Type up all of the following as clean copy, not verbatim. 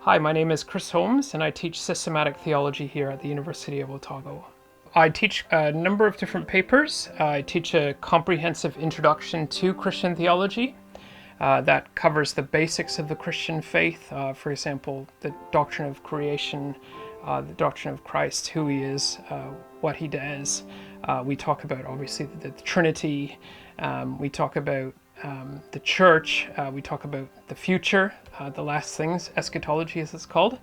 Hi, my name is Chris Holmes, and I teach systematic theology here at the University of Otago. I teach a number of different papers. I teach a comprehensive introduction to Christian theology that covers the basics of the Christian faith. For example, the doctrine of creation, the doctrine of Christ, who he is, what he does. We talk about, obviously, the Trinity. We talk about the church. We talk about the future, the last things, eschatology as it's called.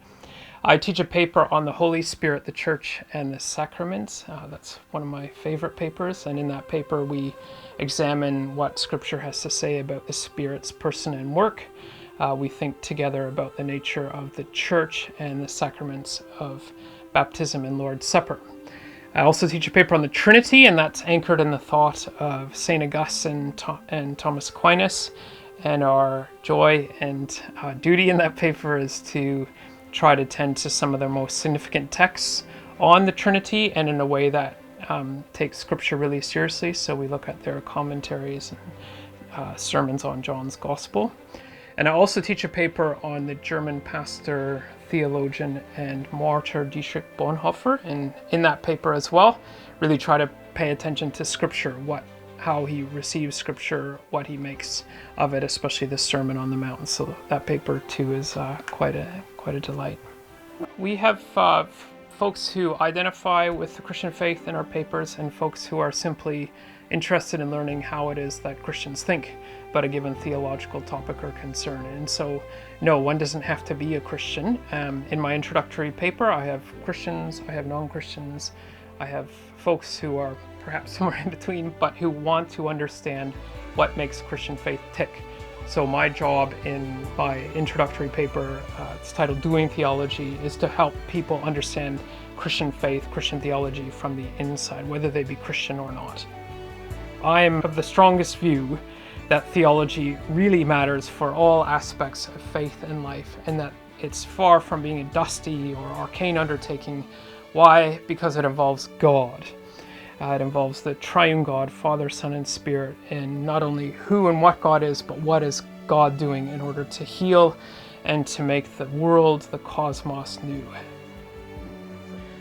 I teach a paper on the Holy Spirit, the church, and the sacraments. That's one of my favorite papers, and in that paper we examine what Scripture has to say about the Spirit's person and work. We think together about the nature of the church and the sacraments of baptism and Lord's Supper. I also teach a paper on the Trinity, and that's anchored in the thought of St. Augustine and Thomas Aquinas. And our joy and duty in that paper is to try to tend to some of the most significant texts on the Trinity, and in a way that takes Scripture really seriously. So we look at their commentaries and sermons on John's Gospel. And I also teach a paper on the German pastor, theologian, and martyr Dietrich Bonhoeffer. And in that paper as well, really try to pay attention to Scripture, how he receives Scripture, what he makes of it, especially the Sermon on the Mount. So that paper too is quite a delight. We have folks who identify with the Christian faith in our papers, and folks who are simply interested in learning how it is that Christians think about a given theological topic or concern. And so, no, one doesn't have to be a Christian. In my introductory paper, I have Christians, I have non-Christians, I have folks who are perhaps somewhere in between, but who want to understand what makes Christian faith tick. So my job in my introductory paper, it's titled Doing Theology, is to help people understand Christian faith, Christian theology from the inside, whether they be Christian or not. I am of the strongest view that theology really matters for all aspects of faith and life, and that it's far from being a dusty or arcane undertaking. Why? Because it involves God. It involves the triune God, Father, Son, and Spirit, and not only who and what God is, but what is God doing in order to heal and to make the world, the cosmos, new.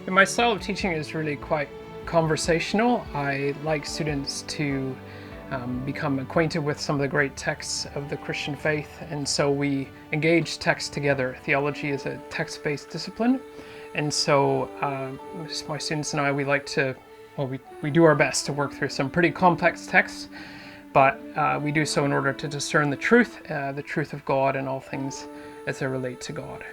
And my style of teaching is really quite conversational. I like students to become acquainted with some of the great texts of the Christian faith, and so we engage text together. Theology is a text-based discipline, and so my students and I, we like to, we do our best to work through some pretty complex texts, but we do so in order to discern the truth of God and all things as they relate to God.